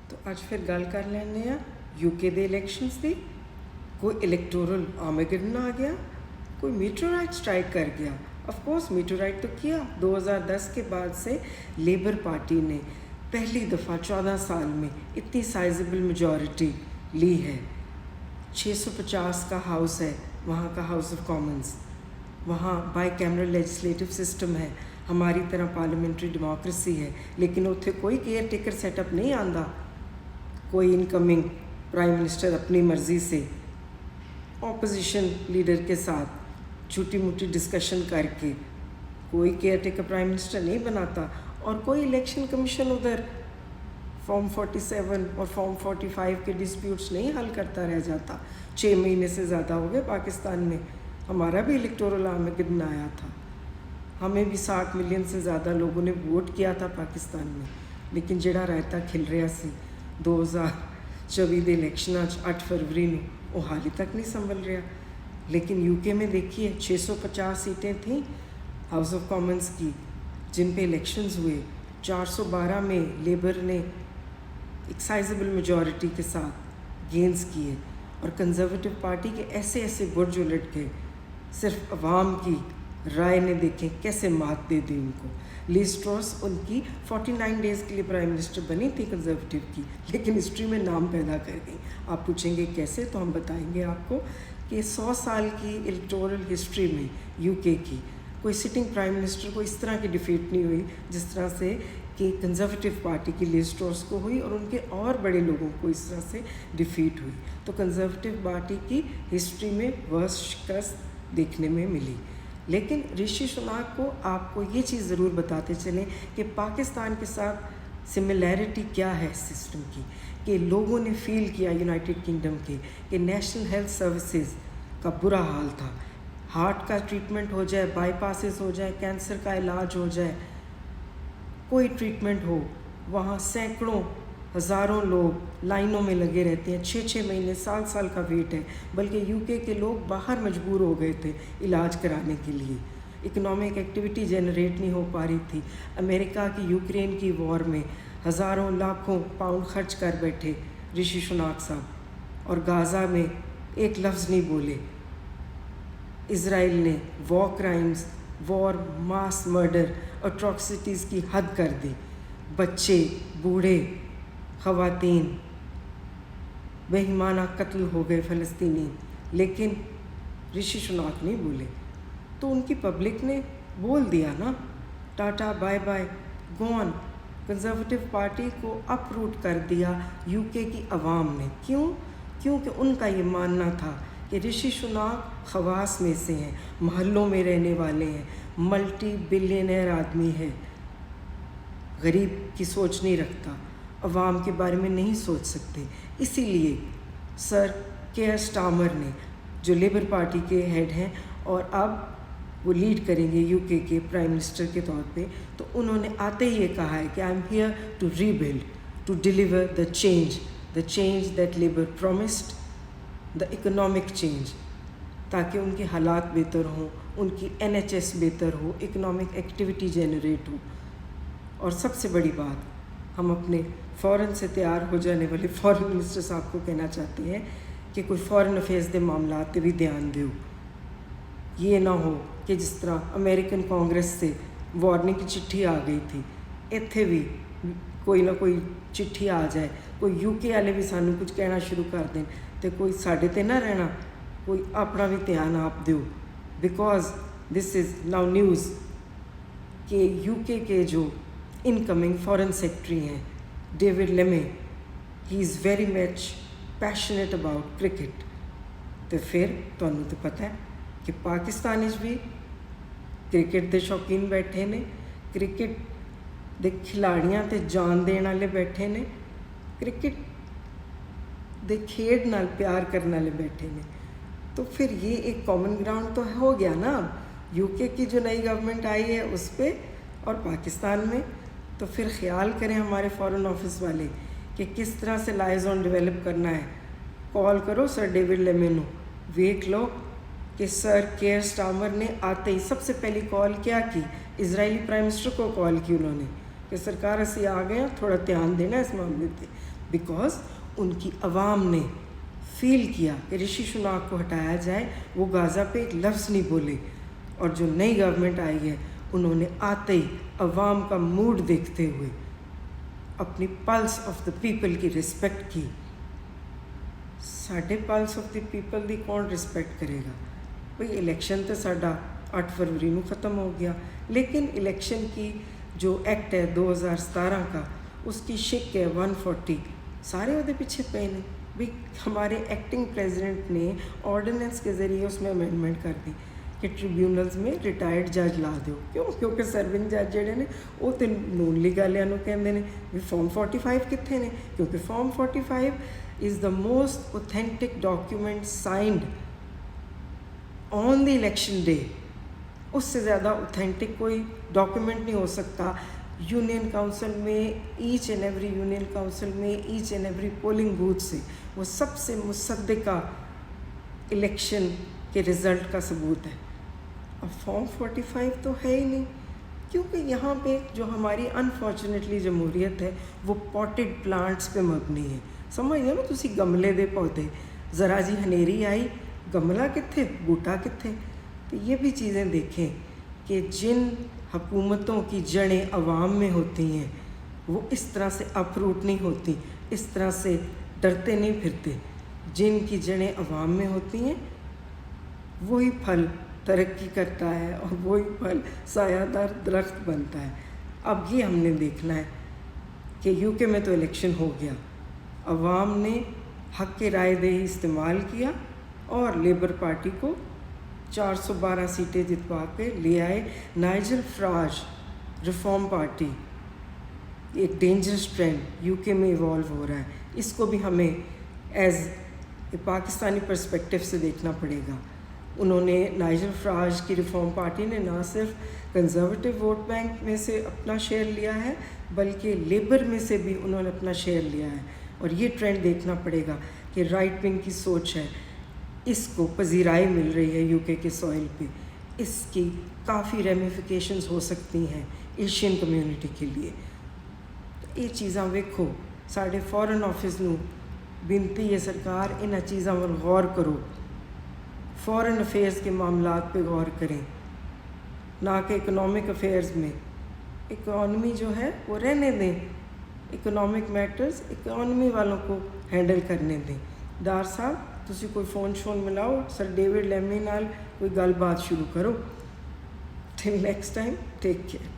तो ਅੱਜ ਫਿਰ ਗੱਲ ਕਰ ਲੈਂਦੇ ਆ यूके ਦੇ इलैक्शनस ਦੀ। कोई इलेक्टोरल आर्मेगेडन आ गया, कोई मीटरोराइट स्ट्राइक कर गया। ऑफ कोर्स मीटरोराइट तो किया। 2010 के बाद से लेबर पार्टी ने पहली दफ़ा 14 साल में इतनी साइजेबल मेजॉरिटी ली है। 650 का हाउस है वहाँ का, हाउस ऑफ कॉमन्स। वहाँ बाई कैमरल लेजिस्लेटिव सिस्टम है, हमारी तरह पार्लियामेंट्री डेमोक्रेसी है, लेकिन उत्थे कोई केयर टेकर सैटअप नहीं आंदा। कोई इनकमिंग प्राइम मिनिस्टर अपनी मर्ज़ी से ऑपोजिशन लीडर के साथ छोटी मोटी डिस्कशन करके कोई केयर टेकर प्राइम मिनिस्टर नहीं बनाता। और कोई इलेक्शन कमीशन उधर फॉर्म 47 और फॉर्म 45 के डिस्प्यूट्स नहीं हल करता रह जाता। 6 महीने से ज़्यादा हो गए पाकिस्तान में। हमारा भी इलेक्टोरल आर्मेगेडन आया था, हमें भी 60 मिलियन से ज़्यादा लोगों ने वोट किया था पाकिस्तान में, लेकिन जिहड़ा रायता खिल रहा सी 2024 के इलैक्शन 8 फरवरी में वो हाल तक नहीं संभल रहा। लेकिन यूके में देखिए 650 सीटें थीं हाउस ऑफ कॉमन्स की जिन पे इलेक्शंस हुए। 412 में लेबर ने एक साइजेबल मेजॉरिटी के साथ गेंस किए और कंजर्वेटिव पार्टी के ऐसे ऐसे बुर्ज उलट गए। सिर्फ अवाम की राय ने देखें कैसे मात दे दी उनको। लिज ट्रॉस उनकी 49 डेज़ के लिए प्राइम मिनिस्टर बनी थी कंजर्वेटिव की, लेकिन हिस्ट्री में नाम पैदा कर गई। आप पूछेंगे कैसे, तो हम बताएंगे आपको कि 100 साल की इलेक्टोरल हिस्ट्री में यूके की कोई सिटिंग प्राइम मिनिस्टर को इस तरह की डिफीट नहीं हुई जिस तरह से कि कंजर्वेटिव पार्टी की लिज ट्रॉस को हुई और उनके और बड़े लोगों को इस तरह से डिफीट हुई। तो कंजर्वेटिव पार्टी की हिस्ट्री में वर्स्ट शिकस्त देखने में मिली। लेकिन ऋषि सुनाक को आपको ये चीज़ ज़रूर बताते चलें कि पाकिस्तान के साथ सिमिलैरिटी क्या है इस सिस्टम की, कि लोगों ने फील किया यूनाइटेड किंगडम के कि नेशनल हेल्थ सर्विसेज का बुरा हाल था। हार्ट का ट्रीटमेंट हो जाए, बाईपासेस हो जाए, कैंसर का इलाज हो जाए, कोई ट्रीटमेंट हो, वहाँ सैकड़ों हज़ारों लोग लाइनों में लगे रहते हैं। 6-6 महीने, साल का वेट है। बल्कि यूके के लोग बाहर मजबूर हो गए थे इलाज कराने के लिए। इकोनॉमिक एक्टिविटी जनरेट नहीं हो पा रही थी। अमेरिका की यूक्रेन की वॉर में हज़ारों लाखों पाउंड खर्च कर बैठे ऋषि सुनाक साहब, और गाज़ा में एक लफ्ज़ नहीं बोले। इज़राइल ने war crimes, war mass murder, atrocities की हद कर दी। बच्चे, बूढ़े, ख़वातीन, बेईमाना कत्ल हो गए फ़लस्तीनी, लेकिन ऋषि सुनाक नहीं बोले। तो उनकी पब्लिक ने बोल दिया ना, tata bye bye gone. Conservative party को अपरूट कर दिया यूके की आवाम ने। क्यों? क्योंकि उनका ये मानना था कि ऋषि सुनाक खवास में से हैं, महल्लों में रहने वाले हैं, मल्टी बिलियनर आदमी है, गरीब की सोच नहीं रखता, अवाम के बारे में नहीं सोच सकते। इसीलिए सर केयर स्टार्मर ने, जो लेबर पार्टी के हेड हैं और अब वो लीड करेंगे यूके के प्राइम मिनिस्टर के तौर पे, तो उन्होंने आते ही ये कहा है कि I am here to rebuild, to deliver the change that Labour promised, the economic change, ताकि उनके हालात बेहतर हों, उनकी NHS बेहतर हो, इकोनॉमिक एक्टिविटी जनरेट हो। और सबसे बड़ी बात, हम अपने फ़ौरन से तैयार हो जाने वाले फॉरेन मिनिस्टर साहब को कहना चाहते हैं कि कोई फॉरेन अफेयर्स के मामलात पे भी ध्यान दो। ये ना हो कि जिस तरह अमेरिकन कांग्रेस से वार्निंग की चिट्ठी आ गई थी, इत्थे भी कोई ना कोई चिट्ठी आ जाए, कोई यूके वाले भी सानू कुछ कहना शुरू कर दें, तो कोई साढ़े ते ना रहना, कोई अपना भी ध्यान आप दो। Because this is now news कि यूके के जो इनकमिंग फॉरेन सेक्रेटरी हैं David Lammy, he is very much passionate about cricket. तो फिर तुहानू तो पता है कि पाकिस्तान भी क्रिकेट के शौकीन बैठे ने, क्रिकेट के खिलाड़ियां ते जान देने वाले बैठे ने, क्रिकेट के खेड नाल प्यार करने वाले बैठे ने। तो फिर ये एक कॉमन ग्राउंड तो हो गया ना अब यूके की जो नई गवर्नमेंट आई है उस पर और पाकिस्तान में। तो फिर ख्याल करें हमारे फॉरेन ऑफिस वाले कि किस तरह से लाइजॉन डेवलप करना है। कॉल करो सर डेविड लेमेनू, देख लो कि सर केयर स्टार्मर ने आते ही सबसे पहली कॉल क्या की, इजरायली प्राइम मिनिस्टर को कॉल की उन्होंने कि सरकार असी आ गए, थोड़ा ध्यान देना इस मामले पर। बिकॉज उनकी आवाम ने फील किया कि ऋषि सुनाक को हटाया जाए, वो गाज़ा पे एक लफ्ज़ नहीं बोले। और जो नई गवर्नमेंट आई है उन्होंने आते ही अवाम का मूड देखते हुए अपनी पल्स ऑफ द पीपल की रिस्पेक्ट की। साढ़े पल्स ऑफ द पीपल दी कौन रिस्पेक्ट करेगा भाई? इलैक्शन तो साढ़ा 8 फरवरी को ख़त्म हो गया, लेकिन इलैक्शन की जो एक्ट है 2017 का, उसकी शिक है 140, सारे वो पीछे पे ने भी। हमारे एक्टिंग प्रेसिडेंट ने ऑर्डिनेंस के ज़रिए उसमें अमेंडमेंट कर दी कि ट्रिब्यूनल्स में रिटायर्ड जज ला दो। क्यों? क्योंकि सर्विंग जज ਜਿਹੜੇ ਨੇ ਉਹ ਤੇ ਨੂਨ ਲੀਗ ਵਾਲਿਆਂ ਨੂੰ ਕਹਿੰਦੇ ਨੇ ਵੀ ਫਾਰਮ 45 ਕਿੱਥੇ ਨੇ, ਕਿਉਂਕਿ form 45 is the most authentic document signed on the election day. उससे ज़्यादा ऑथेंटिक कोई डॉक्यूमेंट नहीं हो सकता। यूनियन काउंसिल में each and every union council में each and every polling booth से वो सबसे मुसद्दिका इलेक्शन के रिज़ल्ट का सबूत है। अब फॉर्म 45 तो है ही नहीं, क्योंकि यहाँ पे जो हमारी अनफॉर्चुनेटली जमहूरियत है वो पॉटेड प्लांट्स पे मबनी है। समझदे हो ना तुसी? गमले दे पौधे, ज़रा जी हनेरी आई, गमला कित्थे, बूटा कित्थे। तो ये भी चीज़ें देखें कि जिन हुकूमतों की जड़ें अवाम में होती हैं वो इस तरह से अपरूट नहीं होती, इस तरह से डरते नहीं फिरते। जिनकी जड़ें अवाम में होती हैं वही फल तरक्की करता है और वही फल सायादार दरख्त बनता है। अब ये हमने देखना है कि यूके में तो इलेक्शन हो गया, अवाम ने हक़ के राय दही इस्तेमाल किया और लेबर पार्टी को 412 सीटें जितवा के ले आए। नाइजल फराज रिफॉर्म पार्टी, एक डेंजरस ट्रेंड यूके में इवॉल्व हो रहा है, इसको भी हमें एज ए पाकिस्तानी पर्सपेक्टिव से देखना पड़ेगा। उन्होंने नाइजल फराज की रिफॉर्म पार्टी ने ना सिर्फ कंजर्वेटिव वोट बैंक में से अपना शेयर लिया है बल्कि लेबर में से भी उन्होंने अपना शेयर लिया है। और ये ट्रेंड देखना पड़ेगा कि राइट विंग की सोच है, इसको पजीराई मिल रही है यूके के सॉइल पे, इसकी काफ़ी रेमिफिकेशंस हो सकती हैं एशियन कम्यूनिटी के लिए। तो ये चीज़ां वेखो, साढ़े फॉरेन ऑफिस नूं बिनती है सरकार इन्हां चीज़ां पर गौर करो, फॉरेन अफेयर्स के मामलात पे गौर करें, ना कि इकोनॉमिक अफेयर्स में। इकॉनमी जो है वो रहने दें, इकोनॉमिक मैटर्स इकॉनमी वालों को हैंडल करने दें। दार साहब तुसी कोई फ़ोन शोन मिलाओ सर डेविड लेमी नाल कोई गलबात शुरू करो। Till next time, take care.